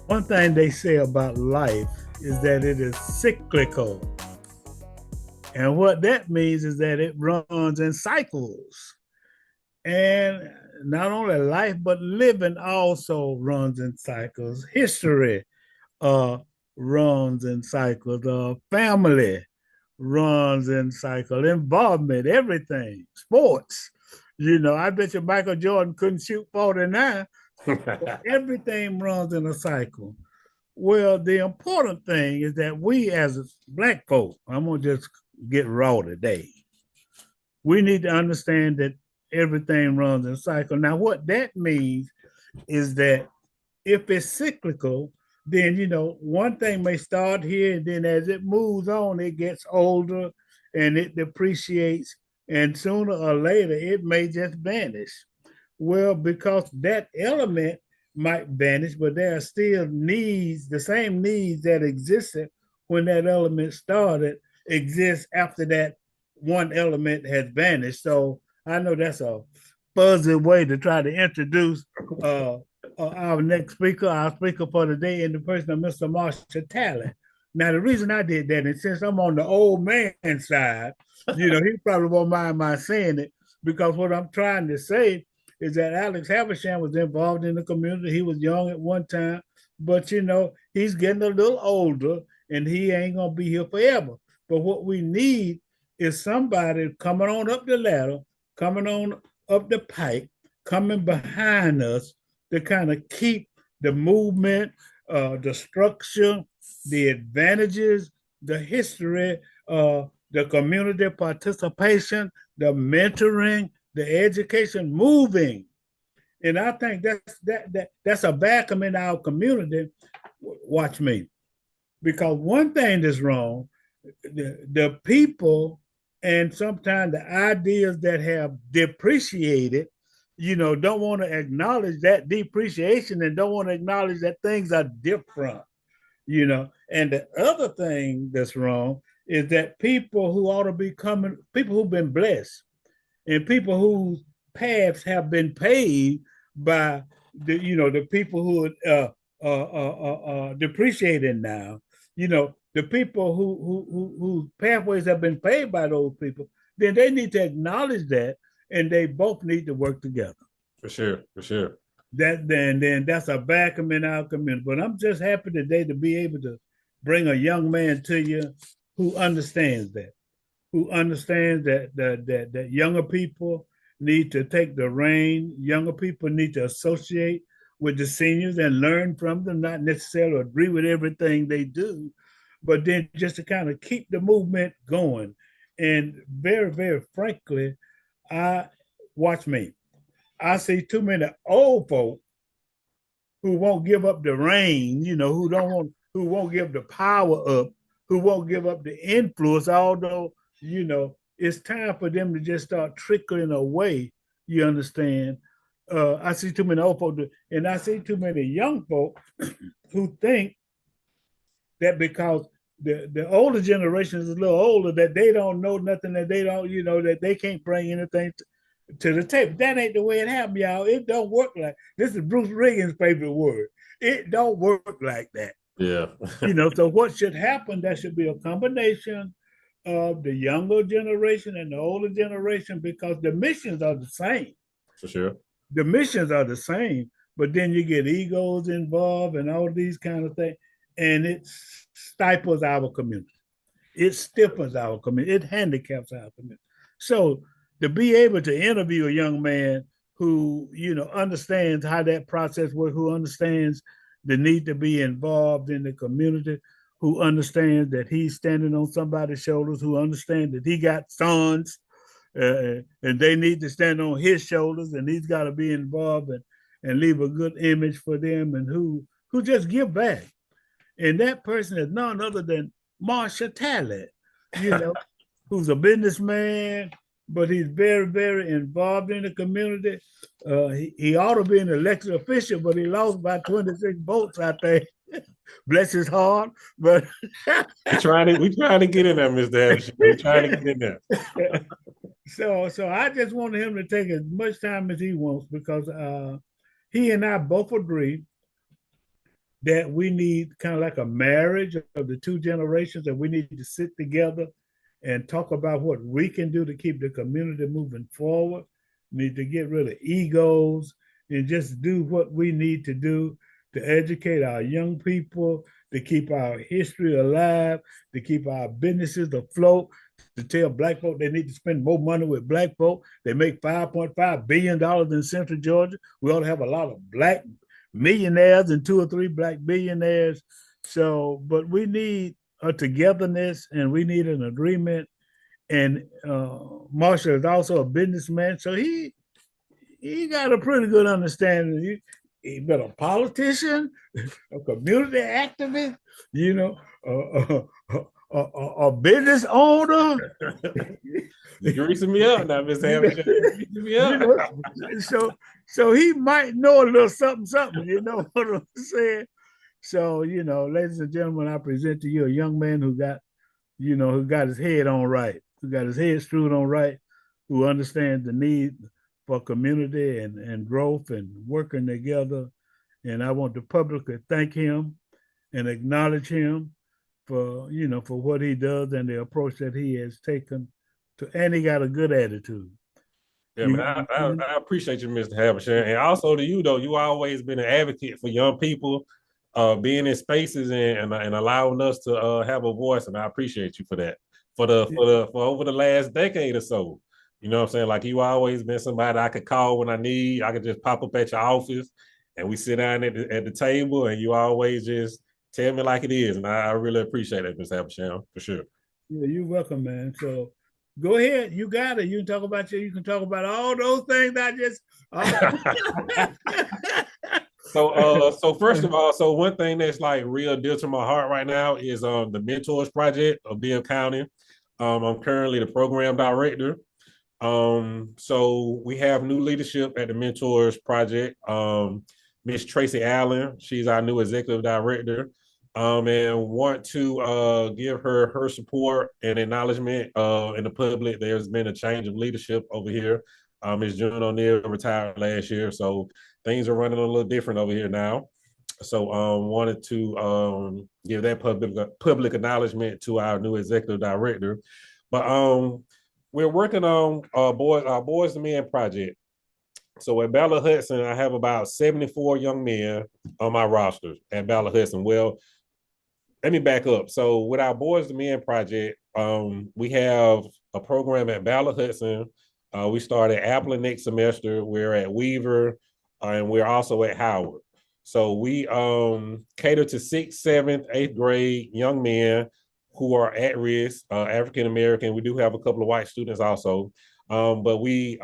One thing they say about life is that it is cyclical. And what that means is that it runs in cycles. And not only life, but living also runs in cycles. History uh, runs in cycles. Family runs in cycle. Involvement, everything. Sports. I bet you Michael Jordan couldn't shoot 49. Everything runs in a cycle. Well, the important thing is that we as black folk, I'm going to just get raw today. We need to understand that everything runs in a cycle. Now, what that means is that if it's cyclical, then one thing may start here, and then as it moves on, it gets older and it depreciates, and sooner or later it may just vanish. Well, because that element might vanish, but there are still needs, the same needs that existed when that element started exist after that one element has vanished. So I know that's a fuzzy way to try to introduce our next speaker, our speaker for today, in the person of Mr. Marshall Talley. Now, the reason I did that is since I'm on the old man side, he probably won't mind my saying it, because what I'm trying to say is that Alex Havisham was involved in the community. He was young at one time, but he's getting a little older and he ain't gonna be here forever. But what we need is somebody coming on up the ladder, coming on up the pike, coming behind us to kind of keep the movement, the structure, the advantages, the history, the community participation, the mentoring, the education moving. And I think that's a vacuum in our community. Watch me. Because one thing that's wrong, the people and sometimes the ideas that have depreciated, don't want to acknowledge that depreciation and don't want to acknowledge that things are different. And the other thing that's wrong is that people who ought to be coming, people who've been blessed, and people whose paths have been paved by the people who are depreciating now, the people whose pathways have been paved by those people, then they need to acknowledge that, and they both need to work together. For sure, for sure. Then that's a vacuum in our community. But I'm just happy today to be able to bring a young man to you who understands that, that younger people need to take the reign. Younger people need to associate with the seniors and learn from them, not necessarily agree with everything they do, but then just to kind of keep the movement going. And very, very frankly, I watch me. I see too many old folk who won't give up the reign, who won't give the power up, who won't give up the influence, although, it's time for them to just start trickling away. You understand? I see too many old folk, and I see too many young folk who think that because the older generation is a little older, that they don't know nothing, that they don't, that they can't bring anything to the table. That ain't the way it happened, y'all. It don't work like this. Is Bruce Reagan's favorite word. It don't work like that. Yeah. So what should happen? That should be a combination of the younger generation and the older generation, because the missions are the same. For sure. The missions are the same, but then you get egos involved and all these kind of things, and it stifles our community. It stiffens our community. It handicaps our community. So to be able to interview a young man who understands how that process works, who understands the need to be involved in the community, who understands that he's standing on somebody's shoulders, who understands that he got sons, and they need to stand on his shoulders, and he's got to be involved and leave a good image for them, and who just give back. And that person is none other than Marshall Talley, who's a businessman, but he's very, very involved in the community. He ought to be an elected official, but he lost by 26 votes, I think. Bless his heart, but we trying to get in there, Mr. Harris. We're trying to get in there. So I just wanted him to take as much time as he wants, because he and I both agree that we need kind of like a marriage of the two generations, and we need to sit together and talk about what we can do to keep the community moving forward. We need to get rid of egos and just do what we need to do to educate our young people, to keep our history alive, to keep our businesses afloat, to tell black folk they need to spend more money with black folk. They make $5.5 billion in Central Georgia. We ought to have a lot of black millionaires and two or three black billionaires. So, but we need a togetherness and we need an agreement. And Marshall is also a businessman, so he got a pretty good understanding. He been a politician, a community activist, you know, a business owner. You're greasing me up now, Miss Hampshire. You know, so he might know a little something, something. You know what I'm saying? So, you know, ladies and gentlemen, I present to you a young man who got his head on right, who got his head screwed on right, who understands the need for community and growth and working together. And I want to publicly thank him and acknowledge him for what he does and the approach that he has taken to, and he got a good attitude. Yeah, man, I appreciate you, Mr. Hampshire. And also to you, though, you always been an advocate for young people, being in spaces and allowing us to have a voice. And I appreciate you for that. For over the last decade or so. You know what I'm saying? Like you always been somebody I could call when I need. I could just pop up at your office and we sit down at the table and you always just tell me like it is. And I really appreciate it, Mr. Hampshire, for sure. Yeah, you're welcome, man. So go ahead. You got it. You can talk about all those things I just. So first of all, so one thing that's like real dear to my heart right now is the Mentors Project of Bibb County. I'm currently the program director. So we have new leadership at the Mentors Project. Miss Tracy Allen, she's our new executive director. And want to give her support and acknowledgement in the public. There's been a change of leadership over here. Ms. June O'Neill retired last year, so things are running a little different over here now. So wanted to give that public acknowledgement to our new executive director. But we're working on our Boys to Men project. So at Ballard Hudson, I have about 74 young men on my roster at Ballard Hudson. Well, let me back up. So with our Boys to Men project, we have a program at Ballard Hudson. We start at Appleton next semester. We're at Weaver, and we're also at Howard. So we cater to 6th, 7th, 8th grade young men who are at risk, African American. We do have a couple of white students also, but we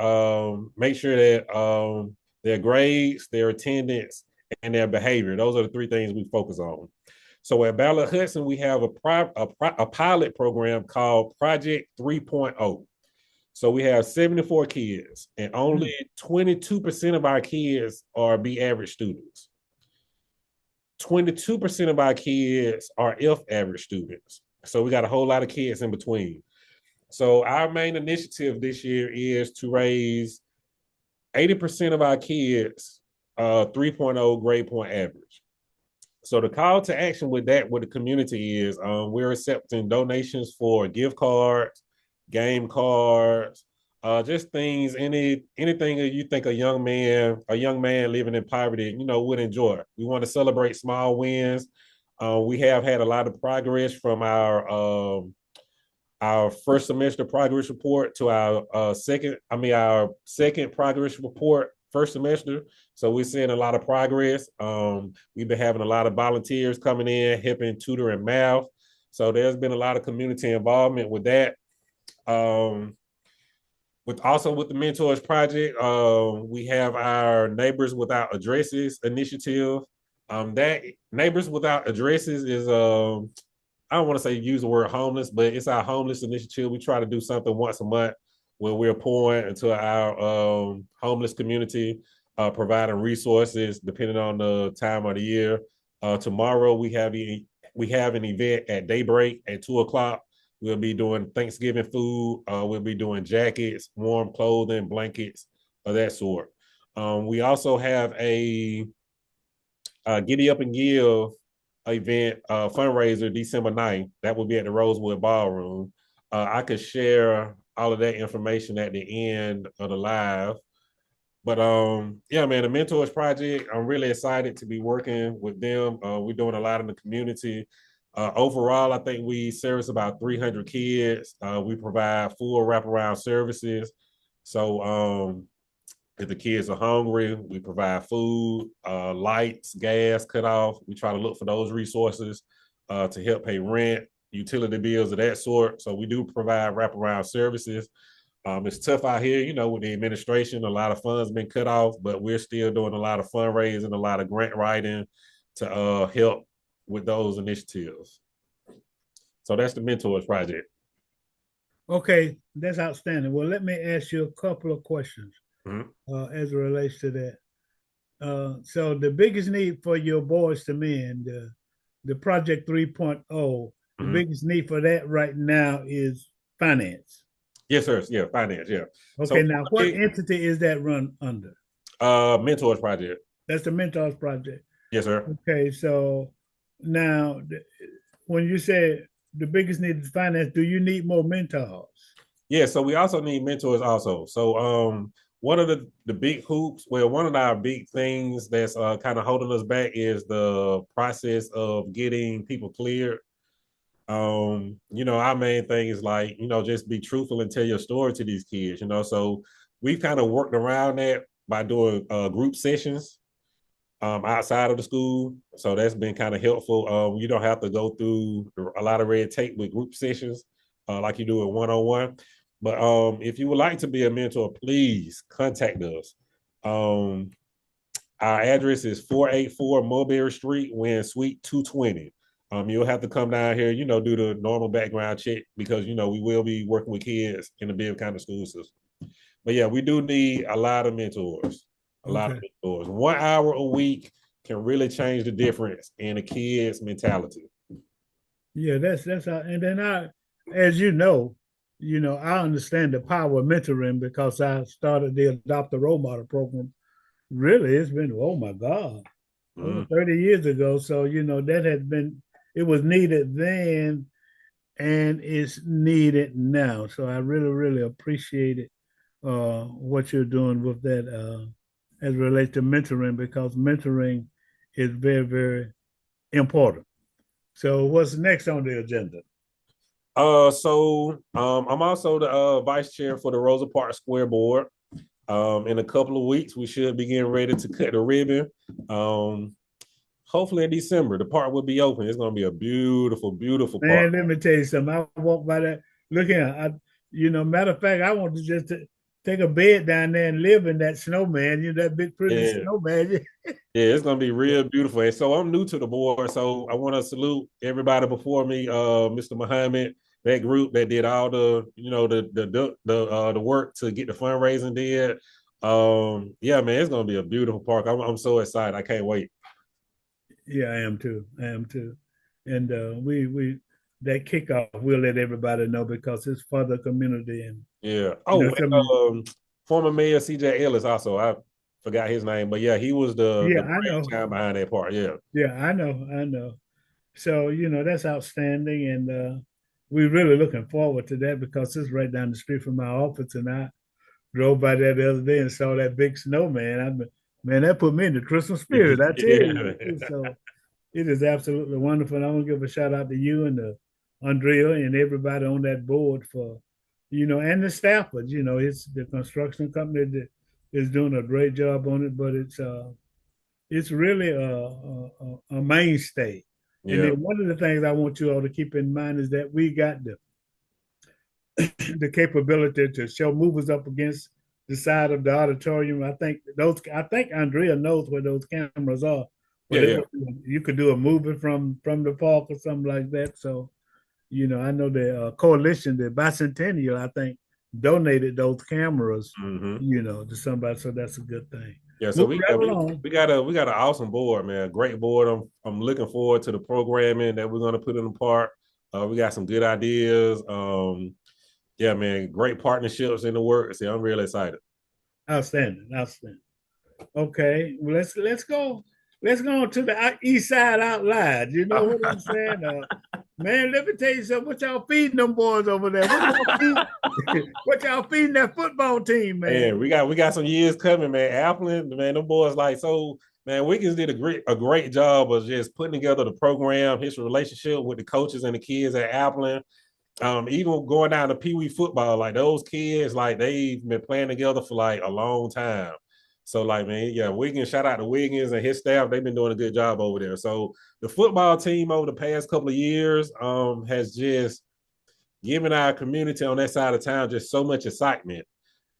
make sure that their grades, their attendance, and their behavior. Those are the three things we focus on. So at Ballard Hudson, we have a pilot program called Project 3.0. So we have 74 kids, and only 22% of our kids are B average students. 22% of our kids are F average students. So we got a whole lot of kids in between. So our main initiative this year is to raise 80% of our kids 3.0 grade point average. So the call to action with that, with the community is we're accepting donations for gift cards, game cards, just things, anything that you think a young man living in poverty, would enjoy. We want to celebrate small wins. We have had a lot of progress from our first semester progress report to our second progress report first semester. So we're seeing a lot of progress. We've been having a lot of volunteers coming in, helping tutor in math. So there's been a lot of community involvement with that. With the Mentors Project, we have our Neighbors Without Addresses initiative. That Neighbors Without Addresses is I don't want to say use the word homeless, but it's our homeless initiative. We try to do something once a month where we're pouring into our homeless community, providing resources depending on the time of the year. Tomorrow we have an event at daybreak at 2:00. We'll be doing Thanksgiving food. We'll be doing jackets, warm clothing, blankets of that sort. We also have a Giddy Up and Give event, fundraiser, December 9th. That will be at the Rosewood Ballroom. I could share all of that information at the end of the live. But yeah, man, the Mentors Project, I'm really excited to be working with them. We're doing a lot in the community. Overall, I think we service about 300 kids. We provide full wraparound services. So if the kids are hungry, we provide food, lights, gas cut off. We try to look for those resources to help pay rent, utility bills of that sort. So we do provide wraparound services. It's tough out here, you know, with the administration. A lot of funds been cut off, but we're still doing a lot of fundraising, a lot of grant writing to help with those initiatives. So that's the Mentors Project. Okay, that's outstanding. Well, let me ask you a couple of questions Mhm. as it relates to that. So the biggest need for your boys to men, the Project 3.0, the Mhm. biggest need for that right now is finance. Yes, sir. Yeah, finance. Yeah. So Okay, now what entity is that run under? Mentors Project. That's the Mentors Project. Yes, sir. Okay, so now when you say the biggest need is finance, do you need more mentors? Yeah, so we also need mentors also. So one of the big hoops, well, one of our big things that's kind of holding us back is the process of getting people cleared. You know, our main thing is like, you know, just be truthful and tell your story to these kids, you know. So we've kind of worked around that by doing group sessions outside of the school. So that's been kind of helpful. You don't have to go through a lot of red tape with group sessions like you do with one-on-one. But if you would like to be a mentor, please contact us. Our address is 484 Mulberry Street, Win Suite 220. You'll have to come down here, you know, do the normal background check because, you know, we will be working with kids in the Bibb County school system. But yeah, we do need a lot of mentors. A lot of mentors. 1 hour a week can really change the difference in a kid's mentality. Yeah, that's how. And then as you know, I understand the power of mentoring because I started the Adopt a Role Model program. Really, it's been oh my God, over 30 years ago. So you know that had been it was needed then, and it's needed now. So I really, really appreciate it. What you're doing with that as it relates to mentoring because mentoring is very, very important. So what's next on the agenda? I'm also the vice chair for the Rosa Parks Square Board. In a couple of weeks, we should be getting ready to cut the ribbon. Hopefully in December, the park will be open. It's going to be a beautiful, beautiful park. Man, let me tell you something. I walk by that. Look here, matter of fact, I want to just take a bed down there and live in that snowman. You know that big pretty snowman. Yeah, it's gonna be real beautiful. And so I'm new to the board, so I want to salute everybody before me, Mr. Muhammad, that group that did all the, you know, the work to get the fundraising did. Yeah, man, it's gonna be a beautiful park. I'm so excited. I can't wait. Yeah, I am too. I am too. And we that kickoff, we'll let everybody know because it's for the community and yeah. You Oh, know, former Mayor C.J. Ellis also. I forgot his name, but yeah, he was the I know. brainchild behind that part. Yeah. Yeah, I know. So, you know, that's outstanding. And we're really looking forward to that because it's right down the street from my office. And I drove by there the other day and saw that big snowman. Man, that put me in the Christmas spirit, I tell you. So it is absolutely wonderful. And I want to give a shout out to you and Andrea and everybody on that board for, you know, and the staffers. You know, it's the construction company that is doing a great job on it, but it's really a mainstay. And Yeah. then one of the things I want you all to keep in mind is that we got the capability to show movers up against the side of the auditorium. I think Andrea knows where those cameras are. But Yeah. you could do a movie from the park or something like that. So, you know, I know the coalition, the Bicentennial, I think, donated those cameras, you know, to somebody. So that's a good thing. Yeah, so Move right along. we got an awesome board, man. Great board. I'm looking forward to the programming that we're gonna put in the park. We got some good ideas. Yeah, man, great partnerships in the works. Yeah, I'm really excited. Outstanding. Okay, well, let's go. let's go on to the east side out loud. You know what I'm saying? Man, let me tell you something. What y'all feeding them boys over there? What y'all feeding? What y'all feeding that football team, man? Man, we got some years coming, man. Appling, man, them boys like so. Man, Wiggins did a great job of just putting together the program, his relationship with the coaches and the kids at Appling. Even going down to Pee Wee football, like those kids, like they've been playing together for like a long time. So, like, man, yeah, Wiggins, shout out to Wiggins and his staff. They've been doing a good job over there. So the football team over the past couple of years has just given our community on that side of town just so much excitement.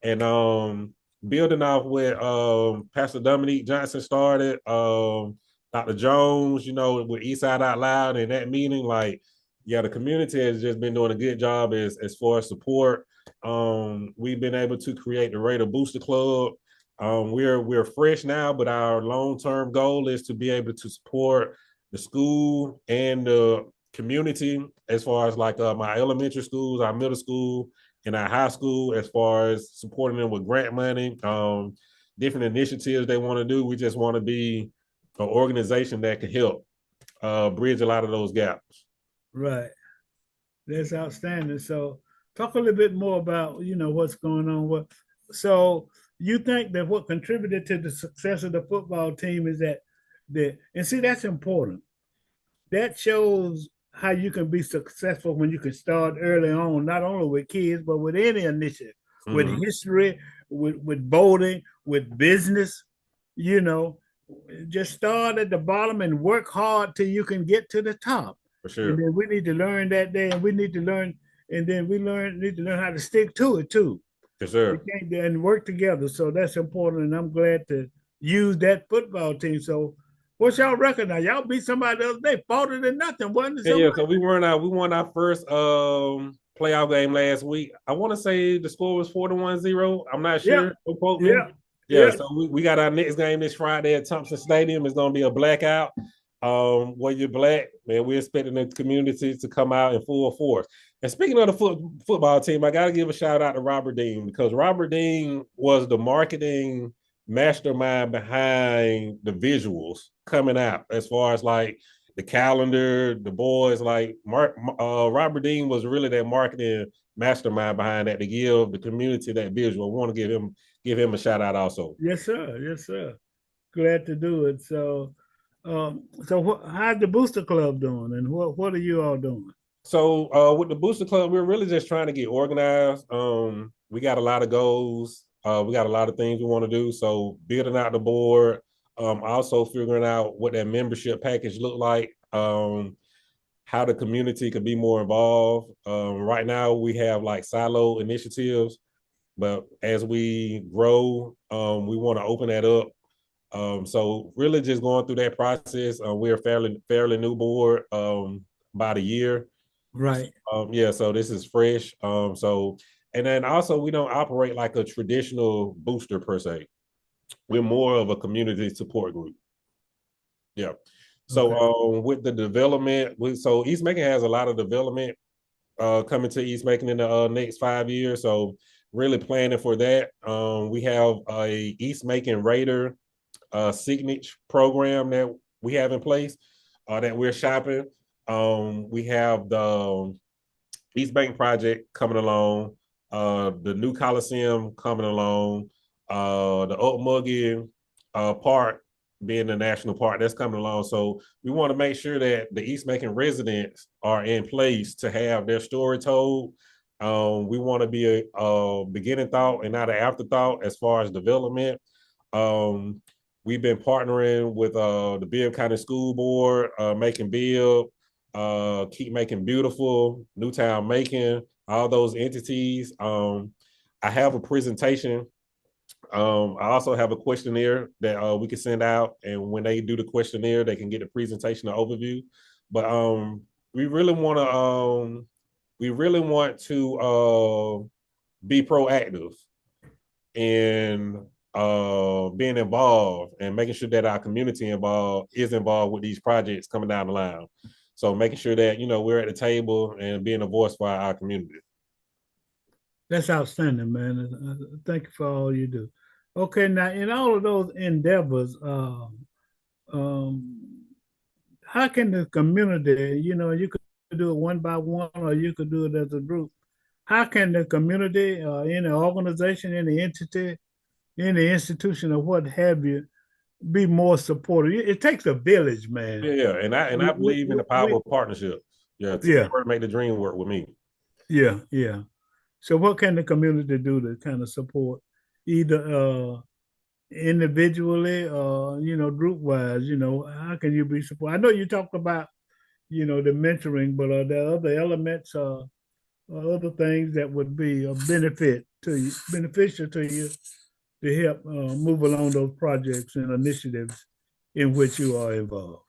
And building off what Pastor Dominique Johnson started, Dr. Jones, with Eastside Out Loud and that meeting, like, yeah, the community has just been doing a good job as far as support. We've been able to create the Raider Booster Club. We're fresh now, but our long-term goal is to be able to support the school and the community as far as like my elementary schools, our middle school, in our high school as far as supporting them with grant money, different initiatives they want to do. We just want to be an organization that can help bridge a lot of those gaps. Right. That's outstanding. So talk a little bit more about, what's going on. So you think that what contributed to the success of the football team is that and see, that's important. That shows how you can be successful when you can start early on, not only with kids, but with any initiative, with history, with voting, with business, you know, just start at the bottom and work hard till you can get to the top. For sure. And then we need to learn that day, and we need to learn, and then need to learn how to stick to it too. For sure. And work together. So that's important, and I'm glad to use that football team. So what's y'all record now? Y'all beat somebody the other day, 40-0, wasn't it? Yeah, so we won our first playoff game last week. I want to say the score was 4-1-0. I'm not sure. Don't quote me. Yeah, so we got our next game this Friday at Thompson Stadium. It's gonna be a blackout. Where you're black, man, we're expecting the community to come out in full force. And speaking of the football team, I got to give a shout out to Robert Dean, because Robert Dean was the marketing mastermind behind the visuals coming out, as far as like the calendar, the boys. Like Robert Dean was really that marketing mastermind behind that to give the community that visual. I want to give him a shout out also. Yes, sir. Yes, sir. Glad to do it. So, how's the Booster Club doing, and what are you all doing? So with the Booster Club, we're really just trying to get organized. We got a lot of goals. We got a lot of things we want to do. So building out the board, also figuring out what that membership package look like, how the community could be more involved. Right now we have like silo initiatives, but as we grow, we want to open that up. So really just going through that process. We're a fairly new board, about a year. Right. Yeah, so this is fresh. And then also we don't operate like a traditional booster per se. We're more of a community support group. Yeah. So with the development, so East Macon has a lot of development coming to East Macon in the next 5 years. So really planning for that. We have a East Macon Raider signature program that we have in place that we're shopping. We have the East Bank project coming along, the new Coliseum coming along, the Okmulgee Park being the national park that's coming along. So we want to make sure that the East Macon residents are in place to have their story told. We want to be a beginning thought and not an afterthought as far as development. We've been partnering with the Bibb County School Board, Making Bibb, Keep Making Beautiful, Newtown Macon, all those entities. I have a presentation. I also have a questionnaire that we can send out, and when they do the questionnaire, they can get the presentation and overview. But we really want to be proactive in being involved and making sure that our community is involved with these projects coming down the line. So making sure that, we're at the table and being a voice for our community. That's outstanding, man. Thank you for all you do. Okay, now in all of those endeavors, um, how can the community, you could do it one by one or you could do it as a group. How can the community, any organization, any entity, any institution or what have you, be more supportive? It takes a village, man. Yeah, and I believe in the power of partnerships. Yeah, Yeah, teamwork make the dream work with me. yeah, yeah. So what can the community do to kind of support either individually or group wise? How can you be support? I know you talked about the mentoring, but are there other elements or other things that would be a beneficial to you to help move along those projects and initiatives in which you are involved?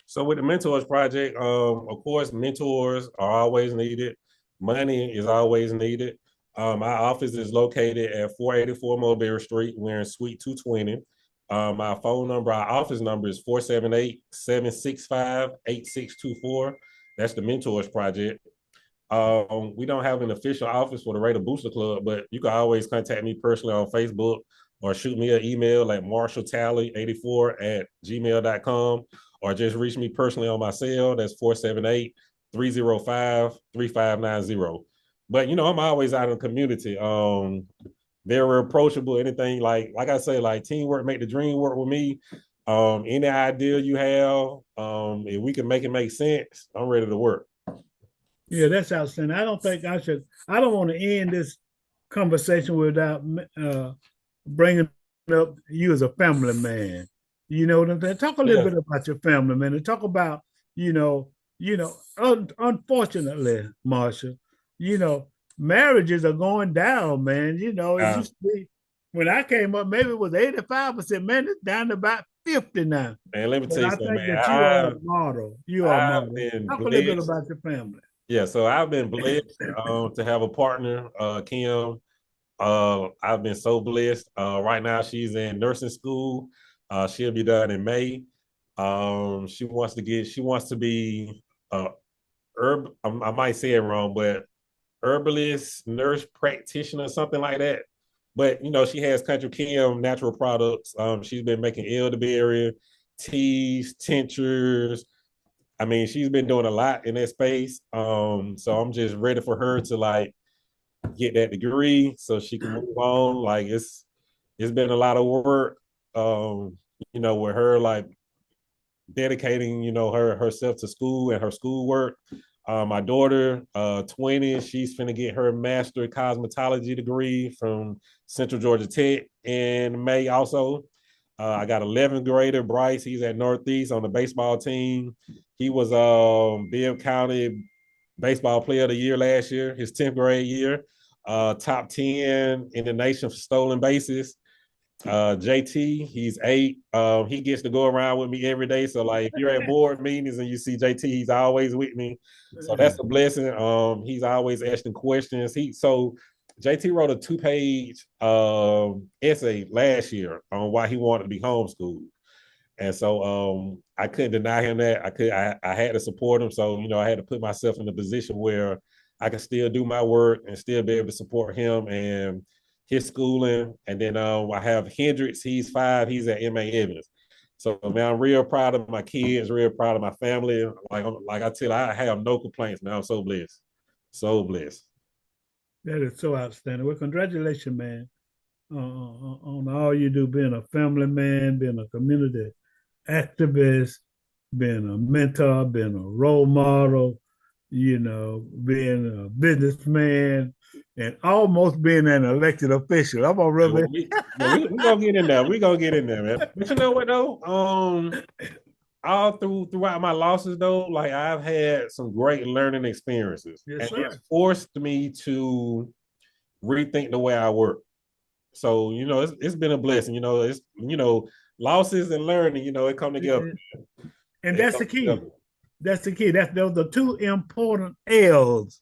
So with the mentors project, of course, mentors are always needed. Money is always needed. Our office is located at 484 Mulberry Street. We're in Suite 220. Our phone number, our office number is 478-765-8624. That's the Mentors Project. We don't have an official office for the Raider Booster Club, but you can always contact me personally on Facebook or shoot me an email at marshalltalley84@gmail.com or just reach me personally on my cell. That's 478-305-3590. But I'm always out in the community. Very approachable. Anything like I say, like teamwork make the dream work with me. Any idea you have, if we can make it make sense, I'm ready to work. Yeah, that's outstanding. I don't think I should. I don't want to end this conversation without bringing up you as a family man. You know what I'm saying? Talk a little Yeah. bit about your family, man, and talk about unfortunately, Marshall, marriages are going down, man. It used to be when I came up, maybe it was 85%. Man, it's down to about 50 now. Man, let me But tell you I something, think man. that you are a model. You are a I've model. been Talk a little bit blessed. about your family. Yeah, so I've been blessed to have a partner, Kim. I've been so blessed. Right now, she's in nursing school. She'll be done in May. She wants to be I might say it wrong, but herbalist, nurse practitioner, something like that. But she has Country Kim natural products. She's been making elderberry teas, tinctures. I mean, she's been doing a lot in that space. So I'm just ready for her to like get that degree so she can move on. Like it's been a lot of work. With her like dedicating, herself to school and her schoolwork. My daughter, 20, she's finna get her master cosmetology degree from Central Georgia Tech in May also. I got 11th grader Bryce. He's at Northeast on the baseball team. He was Bibb County baseball player of the year last year, his 10th grade year. Top 10 in the nation for stolen bases. JT, he's 8. He gets to go around with me every day. So like if you're at board meetings and you see JT, he's always with me. So that's a blessing. He's always asking questions. JT wrote a 2-page essay last year on why he wanted to be homeschooled. And so I couldn't deny him that. I had to support him. So, I had to put myself in a position where I could still do my work and still be able to support him and his schooling. And then I have Hendrix, he's 5, he's at MA Evans. So man, I'm real proud of my kids, real proud of my family. Like I tell you, I have no complaints, man. I'm so blessed. So blessed. That is so outstanding. Well, congratulations, man, on all you do, being a family man, being a community activist, being a mentor, being a role model, being a businessman, and almost being an elected official. I'm gonna rub Yeah, it. we gonna get in there. We gonna get in there, man. But you know what though? All throughout my losses though, like I've had some great learning experiences, Yes, and it's sir. forced me to rethink the way I work. So it's been a blessing. It's losses and learning. It come together. And It that's come the key. together That's the key. Those are two important L's: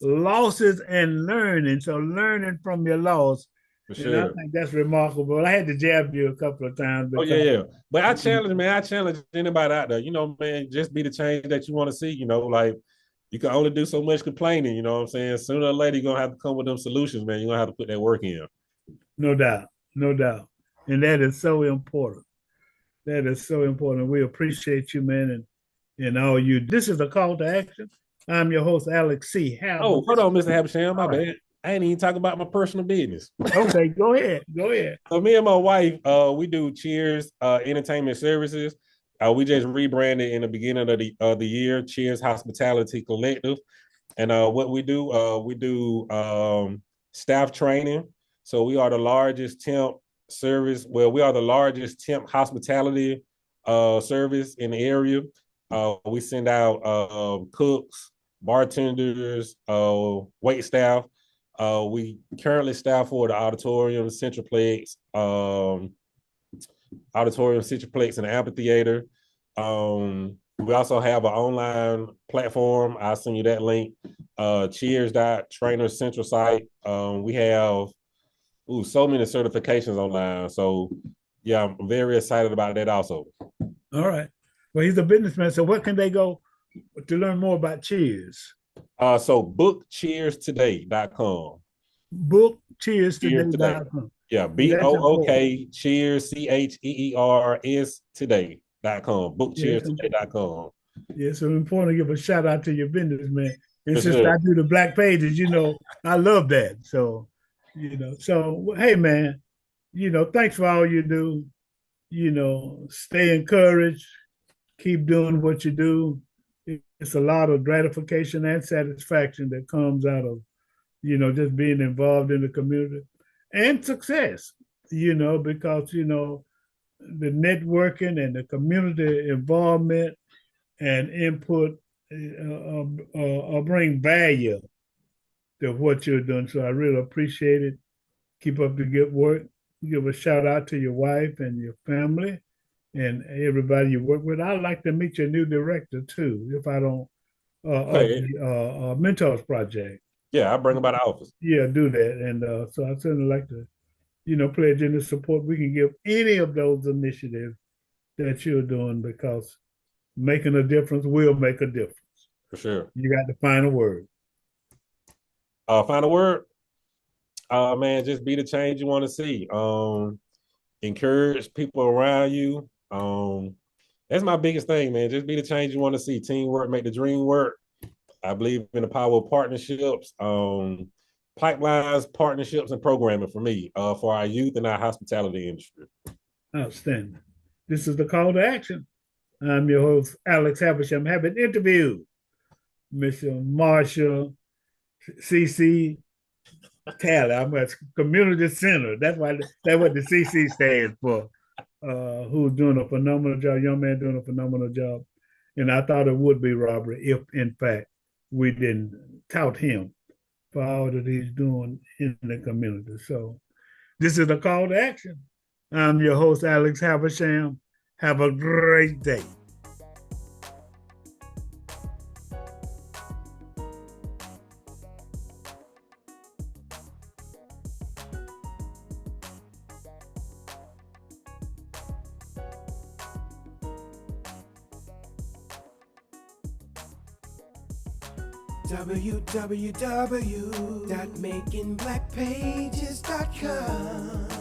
losses and learning. So learning from your loss, for and I sure. think that's remarkable. I had to jab you a couple of times Oh yeah, because yeah. But I challenge anybody out there. Man, just be the change that you want to see. Like you can only do so much complaining. You know what I'm saying? Sooner or later, you're gonna have to come with them solutions, man. You're gonna have to put that work in. no doubt, no doubt, and that is so important. That is so important. We appreciate you, man, and all you. This is a call to action. I'm your host, Alex C. Oh, hold on, Mr. Habersham, my All right. bad. I ain't even talking about my personal business. Okay, go ahead. Go ahead. So me and my wife, we do Cheers Entertainment Services. We just rebranded in the beginning of the year, Cheers Hospitality Collective. And what we do staff training. So we are the largest temp service. Well, we are the largest temp hospitality service in the area. We send out cooks, bartenders, wait staff. We currently staff for the auditorium, Centralplex, and the amphitheater. We also have an online platform. I'll send you that link. Cheers.trainer central site. We have so many certifications online. So yeah, I'm very excited about that also. All right. Well, he's a businessman. So what can they go to learn more about Cheers? So bookcheerstoday.com. Bookcheerstoday.com. Yeah, BOOK Cheers CHEERS today.com. Bookcheerstoday.com. Yeah, so important to give a shout out to your businessman. And For since sure. I do the black pages, I love that. So, hey man, thanks for all you do. Stay encouraged, keep doing what you do. It's a lot of gratification and satisfaction that comes out of, just being involved in the community and success, because, the networking and the community involvement and input bring value to what you're doing. So I really appreciate it. Keep up the good work. Give a shout out to your wife and your family and everybody you work with. I'd like to meet your new director too, if I don't, of the Mentors Project. Yeah, I bring about the office. Yeah, do that. And so I certainly like to, pledge any support we can give any of those initiatives that you're doing, because making a difference will make a difference. For sure. You got the final word. Final word? Man, just be the change you want to see. Encourage people around you. That's my biggest thing, man. Just be the change you want to see. Teamwork, make the dream work. I believe in the power of partnerships, pipelines, partnerships, and programming for me, for our youth and our hospitality industry. Outstanding. This is the call to action. I'm your host, Alex Habersham. Having interviewed Mr. Marshall CC Talley. I'm at Community Center. That's what the CC stands for. Who's doing a phenomenal job, young man doing a phenomenal job. And I thought it would be robbery if, in fact, we didn't tout him for all that he's doing in the community. So this is a call to action. I'm your host, Alex Habersham. Have a great day. www.makingblackpages.com